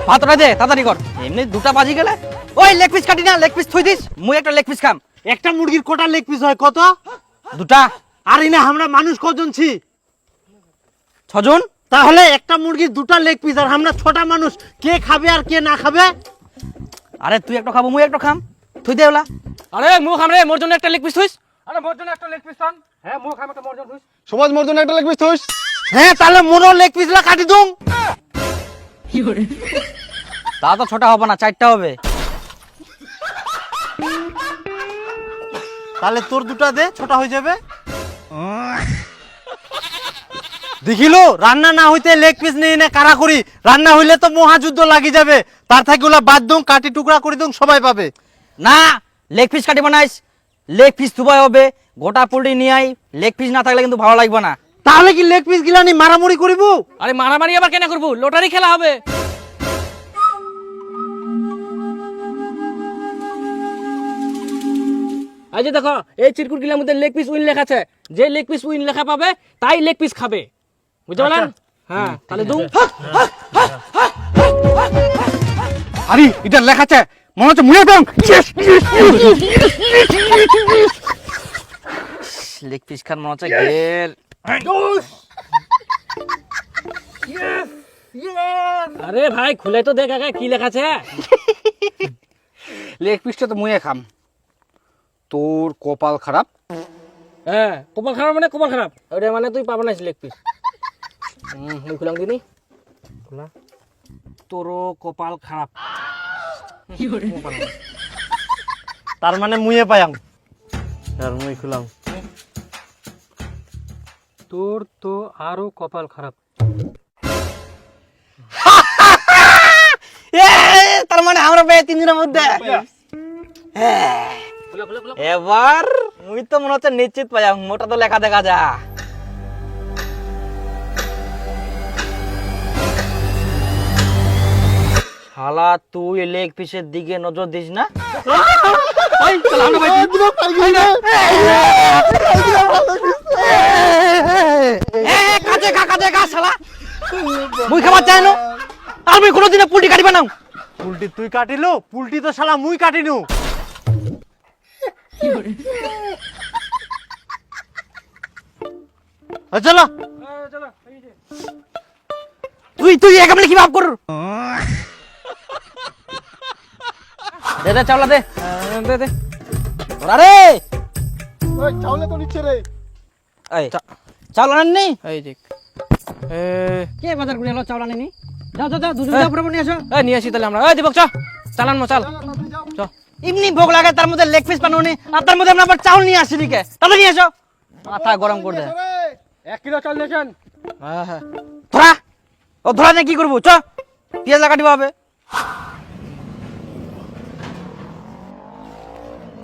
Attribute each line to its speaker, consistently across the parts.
Speaker 1: ভাতটা দে তাড়াতাড়ি কর, এমনি দুটা বাজি গেলে। ওই লেগ পিস কাটি না, লেগ পিস থুই দিস, মুই একটা লেগ পিস খাম।
Speaker 2: একটা মুরগির কোটা লেগ পিস হয় কত?
Speaker 1: দুটা।
Speaker 2: আর না আমরা মানুষ কজন ছি?
Speaker 1: 6 জন।
Speaker 2: তাহলে একটা মুরগির দুটা লেগ পিস, আর আমরা ছোটা মানুষ, কে খাবে আর কে না খাবে?
Speaker 1: আরে তুই একটা খাবো, মুই একটা খাম, থুই দে ওলা।
Speaker 3: আরে মুখ খামরে, মোর জন্য একটা লেগ পিস থুইস। আরে মোর জন্য একটা লেগ পিস টান। হ্যাঁ মুখ খাম একটা মোর জন্য থুইস।
Speaker 4: সমাজ মোর জন্য একটা লেগ পিস থইস।
Speaker 2: হ্যাঁ তাহলে মোরও লেগ পিসলা কাটি দুম।
Speaker 1: তা তো ছোটা হবে না, 4টা হবে।
Speaker 2: তাহলে তোর দুটা দে, ছোটা হয়ে যাবে। দেখিলো রান্না না হইতে লেগ পিস নিয়ে নে কারা করি, রান্না হইলে তো মহাযুদ্ধ লাগি যাবে। তার থেকে ওলা বাদ দম, কাটি টুকরা করে দম, সবাই পাবে।
Speaker 1: না, লেগ পিস কাটি বানাইস, লেগ পিস থুবাই হবে। গোটা পোল্ট্রি নিয়ে আই, লেগ পিস না থাকলে কিন্তু ভালো লাগবে না।
Speaker 2: তাহলে কি লেগ পিস গিলানি মারামারি করিব?
Speaker 3: আরে মারামারি আবার কেন করবো, লটারি খেলা হবে। এই যে দেখো, এই চিরকুট গিলার মধ্যে লেগ পিস উইন লেখা আছে। যে লেগ পিস উইন লেখা পাবে তাই লেগ পিস খাবে, বুঝতে পারলেন? হ্যাঁ তাহলে দুম।
Speaker 4: আরে এটা লেখা আছে, মনে হচ্ছে মুয়ে দাম।
Speaker 1: লেগ পিস খান মনে হচ্ছে ঘের।
Speaker 3: আরে ভাই খুলে তো দেখ আগে কি লেখা আছে।
Speaker 4: লেগ পিসটা তো মুয়ে খাম। তোর কপাল খারাপ।
Speaker 3: হ্যাঁ কপাল খারাপ মানে কপাল খারাপ, ওটা মানে তুই পাবো না লেগ পিস। মুই খুলাম দিনি, খোলা। তোরও কপাল খারাপ।
Speaker 2: তার মানে মুয়ে পায়াম, আর মুই খুলাম।
Speaker 3: তোর তো আরো কপাল খারাপ।
Speaker 1: তার মানে আমরা পেয়ে 3 দিনের মধ্যে। এবার মুই তো মনে হচ্ছে নিশ্চিত পাইয়া, মোটা তো লেখা দেখা যা। শালা তুই লেগ পিসের দিকে নজর দিস না। কাজে খা, কাজে খা শালা। মুই খাবার চাই না, আর মুই কোনোদিনে পুলটি কাটিবা না।
Speaker 2: পুলটি তুই কাটিলু, পুলটি তো শালা মুই কাটিনু। চলো
Speaker 1: তুই তুই একামলে কি ভাব কর। দে দে চাওলা দে, দে দে। আরে
Speaker 4: ওই চাউলে তো নিচ্ছে রে।
Speaker 1: এই চাওলা আননি?
Speaker 3: এই দেখ,
Speaker 1: কে বাজার করে এলো চাওলা আননি? যাও যাও যাও, দুজন যাও পুরো নিয়ে আসো।
Speaker 3: এই নিয়ে আসি তাহলে আমরা। এই দীপক চ, চালান মো চাল। চ
Speaker 1: এমনি ভোগ লাগে, তার মধ্যে লেগ পিস বানাওনি, আর তার মধ্যে আমরা আবার চাউল নিয়ে আসি দিকে। তাহলে নিয়ে আসো, মাথা গরম করে দে।
Speaker 4: 1 কিলো চাল নিয়েছেন।
Speaker 1: হ্যাঁ হ্যাঁ, ধরা ও ধরা নিয়ে কি করবো? চ পেঁয়াজ লাগাটিবা হবে।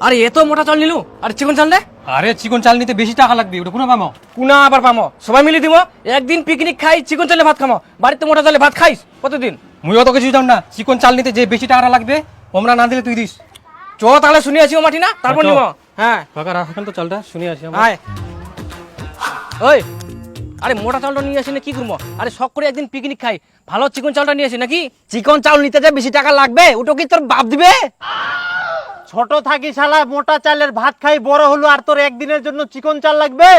Speaker 3: আরে এত মোটা চাল নিলু, আর চিকন চাল দে।
Speaker 5: আরে চিকন চাল নিতে বেশি টাকা লাগবে, ওটা কোনো পামো?
Speaker 3: কুনা আবার পামো, সবাই মিলে দিব। একদিন পিকনিক খাই, চিকন চালে ভাত খামো। বাড়িতে মোটা চালে ভাত খাইস কতদিন?
Speaker 5: মুই অত কিছু জান না, চিকন চাল নিতে যে বেশি টাকা লাগবে আমরা না দিলে তুই দিস।
Speaker 3: চ তাহলে শুনে আসি ও মাটি না, তারপর
Speaker 5: চ।
Speaker 3: নিব। হ্যাঁ
Speaker 5: কাকা রাখেন তো চালটা, শুনে আসি আমরা।
Speaker 3: আয়। ওই আরে মোটা চালটা নিয়ে আসি না কি করবো? আরে শখ করে একদিন পিকনিক খাই, ভালো চিকন চালটা নিয়ে আসি নাকি?
Speaker 1: চিকন চাউল নিতে যে বেশি টাকা লাগবে, ওটা কি তোর বাপ দিবে?
Speaker 2: ছোট থাকি শালা মোটা চালের ভাত খাই বড় হলো, আর তোর একদিনের জন্য চিকন চাল লাগবে?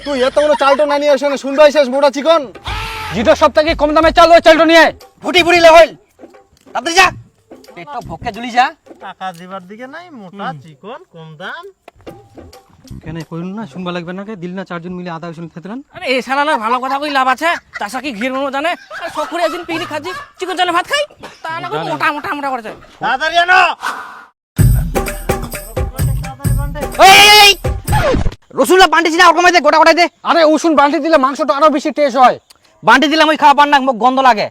Speaker 4: তুই এতগুলো চালটা না নিয়ে আসো না, শুনবাই শেষ মোটা চিকন।
Speaker 5: যেটা সব থেকে কম দামে চাল, ওই চালটা নিয়ে আয়।
Speaker 1: ফুটি ফুটিলে হইল, তাড়াতাড়ি যা, পেটটা ভক্কে ঝুলি যা।
Speaker 2: টাকা দিবার দিকে নাই, মোটা চিকন কম দাম।
Speaker 5: কেন কইল না, শুনবা লাগবে না? দিল না 4 জন মিলে আধা শুনে খেতেন।
Speaker 3: আরে এই শালা ভালো কথা কই লাভ আছে? তাছা কি ঘির বানাবো জানে? আরে শখ করে একদিন পিকনিক খাচ্ছি, চিকন চালে ভাত খাই, তা না করে মোটা মোটা মোটা করেছে।
Speaker 2: তাড়াতাড়ি আনো।
Speaker 1: এই রসুনটা বান্টিছি না, ওরকম দে, গোটা গোটাই দে।
Speaker 5: আরে উসুন বালতি দিলে মাংসটা আরো বেশি টেস্ট হয়।
Speaker 1: বান্টি দিলাম ওই খাওয়া পার না, মুখ গন্ধ লাগে।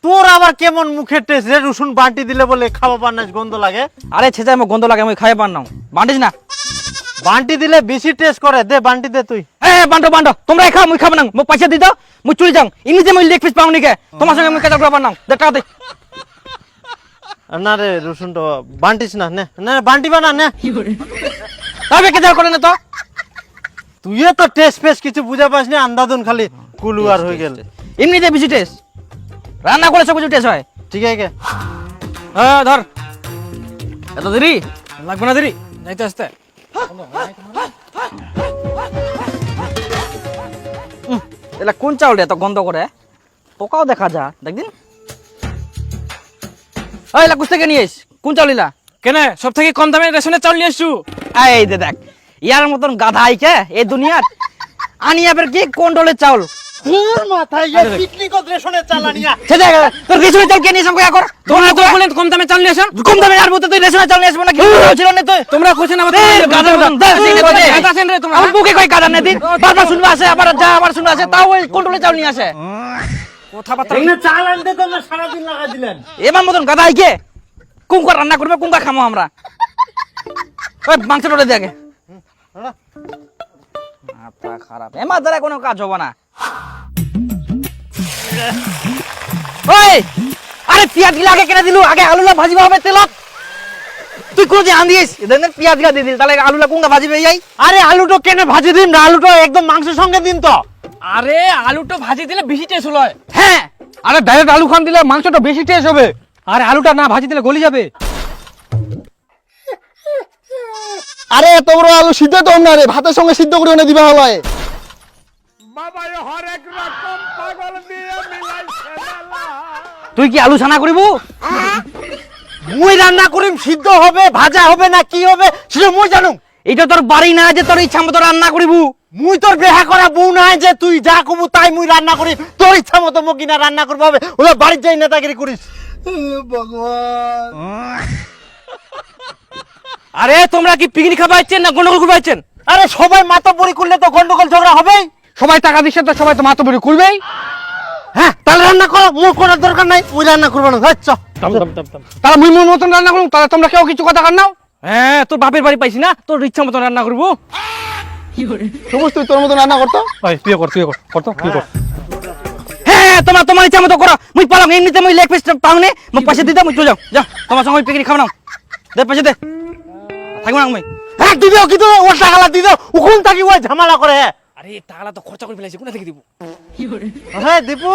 Speaker 2: তোর আবার কেমন মুখের টেস্ট রে? রসুন বাটি দিলে বলে খাওয়া পার না, গন্ধ লাগে?
Speaker 1: আরে ছেঁচাই মুখ গন্ধ লাগে, আমি খাই পার না। বান্টিস না,
Speaker 2: বান্টি দিলে বেশি টেস্ট করে। দে বান্টি দে তুই।
Speaker 1: বান্টো বান্টো, তোমরা খাও, মুই খাবো না। মুখ পয়সা দি দাও, মুই চলে যাও। এমনিতে মুই লেগ পিস পাও নিকে, তোমার সঙ্গে মুই কেটে পার না। দে টাকা দে।
Speaker 2: না রে রসুনটা বান্টিস না, নে না বান্টি বানা নে।
Speaker 1: তবে কেটে করে না তো।
Speaker 2: তুই তো টেস্ট ফেস্ট কিছু বুঝা পাস না, আন্দাদুন খালি কুলুয়ার হয়ে গেল।
Speaker 1: এমনিতে বেশি টেস্ট। রান্না করে সব কিছু টেস্ট হয়।
Speaker 2: ঠিক আছে
Speaker 3: হ্যাঁ ধর, এত দেরি লাগবে না, দেরি যাইতে আসতে।
Speaker 1: এটা কোন চাউল রে এত গন্ধ করে? পোকাও দেখা যা দেখদিন। ওই এলা কুছ থেকে নিয়ে এস, কোন চাউল ইলা?
Speaker 3: কেন সব থেকে কম দামে রেশনের চাউল নিয়ে আসছু?
Speaker 1: এই দে দেখ, ইয়ার মতন গাধা আইকে এই দুনিয়ার আনি আবার কি কন্ট্রোলের চাউল।
Speaker 2: মাথায় পিকনিক রেশনের চালানিয়া
Speaker 1: সে দেখ তোর রেশনের চাউল কে নিয়ে সব কর।
Speaker 3: তোমরা তো বলেন কম দামে চাউল নিয়ে আসেন।
Speaker 1: কম দামে আর বলতে তুই রেশনের চাউল নিয়ে আসবো না কি ছিল না তুই?
Speaker 3: তোমরা কোছেন আমার
Speaker 1: গাধা মতন দে
Speaker 3: গাধা আছেন রে তোমরা।
Speaker 1: আমার বুকে কই গাধা নে দিন, বারবার শুনবা আসে আবার যা আবার শুনবা আসে, তাও ওই কন্ট্রোলের চাউল নিয়ে আসে।
Speaker 3: কথাবার্তা
Speaker 2: চাল আনতে তোমরা সারাদিন লাগা দিলেন।
Speaker 1: এবার মতন গাধা আইকে কুঙ্কা রান্না করবে, কুঙ্কা খামো আমরা। ওই মাংসটা দে আগে। মাথা খারাপ, এমা দ্বারা কোনো কাজ হবে না। ওই আরে পেঁয়াজ গিলা আগে কেটে দিলু, আগে আলুলা ভাজিবা হবে তেলত। তুই কোন আন দিস দেন পেঁয়াজ গিলা দিয়ে দিস, তাহলে আলুলা কুঙ্কা ভাজিবে যাই।
Speaker 2: আরে আলুটো কেন ভাজি দিন না, আলুটো একদম মাংসের সঙ্গে দিন তো।
Speaker 3: আরে আলুটা ভাজি দিলে বেশি টেস্ট হলো।
Speaker 1: হ্যাঁ
Speaker 5: আরে ডাইরেক্ট আলু খান দিলে মাংসটা বেশি টেস্ট হবে, আর আলুটা না ভাজি দিলে গলি যাবে।
Speaker 4: আরে এত বড় আলু সিদ্ধ তো না রে, ভাতের সঙ্গে সিদ্ধ করে এনে দিবা হলায়।
Speaker 1: তুই কি আলু ছানা করিব?
Speaker 2: মুই রান্না করিম, সিদ্ধ হবে ভাজা হবে না কি হবে সেটা মুই জানো।
Speaker 1: এটা তোর বাড়ি না যে তোর ইচ্ছা মতো রান্না করিব।
Speaker 2: মুই তোর বেহা করা বউ নাই যে তুই যা কবু তাই মুই রান্না করি, তোর ইচ্ছা মতো মুই কিনা রান্না করবো হবে, ওরা বাড়ির যাই নেতাগিরি করিস।
Speaker 3: আরে তোমরা কি পিকনিক খাবা আইছেন না গন্ডগোল করবা আইছেন?
Speaker 2: আরে সবাই মাতব্বরি করলে তো গন্ডগোল ঝগড়া হবেই।
Speaker 5: সবাই টাকা দিচ্ছে তো সবাই তো মাতবরি করবেই।
Speaker 2: হ্যাঁ তাহলে রান্না করো, মোর করার দরকার নাই, ওই রান্না করবো না। চ
Speaker 5: তারা মুই মুই মতন রান্না করুন, তাহলে তোমরা কেউ কিছু কথা কান নাও।
Speaker 3: হ্যাঁ তোর বাপের বাড়ি পাইছি না, তোর ইচ্ছা মতো রান্না করবো।
Speaker 4: সবুজ তুই তোর মতো রান্না করতো।
Speaker 5: ওই তুই কর তো তুই কর।
Speaker 1: হ্যাঁ তোমার তোমার ইচ্ছা মতো করো, মুই পালাম এমনিতে মুই লেগ পিস পাওনে, মুই পয়সা দিতে মুই চলে যাও। যা তোমার সঙ্গে পিকনিক খাও না, দে পয়সা দে, থাকবো না মুই।
Speaker 2: হ্যাঁ দিদেও কিন্তু ওর টাকালা দিদেও, ওখান থাকি ওই ঝামেলা করে।
Speaker 3: আরে টাকাটা তো খরচা করে ফেলেছি, কোথা থেকে দিব?
Speaker 2: হ্যাঁ দীপু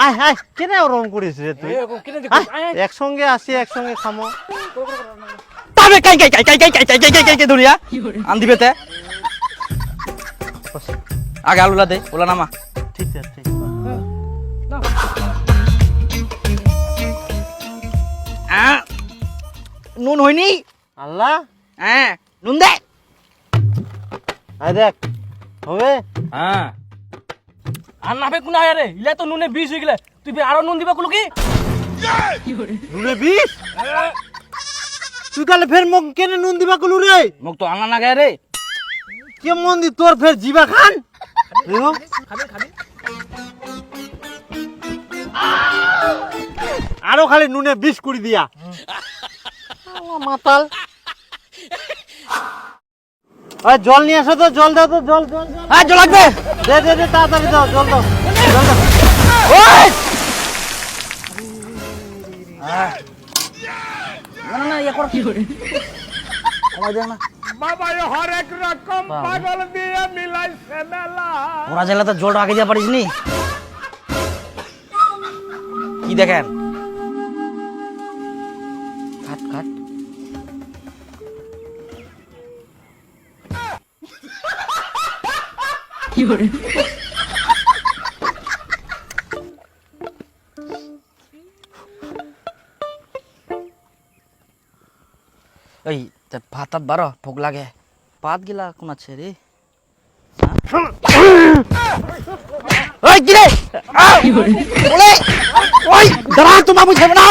Speaker 2: আয় আয়, কেন ওরকম করিস রে তুই?
Speaker 3: কিনে দিব?
Speaker 2: আয়, একসঙ্গে আসি একসঙ্গে খামো।
Speaker 1: তবে কাই কাই কাই কাই কাই কাই কাই কাই কাই কাই দুনিয়া আন দিবে তে আগে আলুলা দে, ওলা নামা।
Speaker 2: ঠিক আছে ঠিক।
Speaker 1: নুন হয়নি?
Speaker 2: আল্লাহ
Speaker 1: হ্যাঁ নুন দে।
Speaker 2: আয় দেখ হবে।
Speaker 3: হ্যাঁ আর না হবে কোন আরে ইলা তো নুনে 20 হয়ে গেলে তুই আরো নুন দিবা কুলো কি?
Speaker 2: নুনে 20? তুই তাহলে ফের মুখ কেন নুন দিবা কলু রে?
Speaker 1: মোক তো আনা না গায়ে রে।
Speaker 2: কেমন দি তোর ফের জিবা খান দেখো। আরো খালি নুনে 20 করে দিয়া মাতাল। ওই জল নিয়ে আসো তো, জল দাও তো, জল জল জল।
Speaker 1: হ্যাঁ জল লাগবে।
Speaker 2: দে দে দে তাড়াতাড়ি দাও, জল দাও জল দাও।
Speaker 1: ওই না না না ইয়া কর কি করে কমাই দে না বাবা এ হরেক রকম পাগল দিয়ে মিলাইছে মেলা। ওরা জেলা তো জলটা আগে যা পারিস নি কি দেখেন। কাট কাট কি করে ওই ভাত টাত বারো ভোক লাগে, পাত গিলা কোন আছে রে? ওই কি রে ওই দাঁড়া তোমার বুঝে না।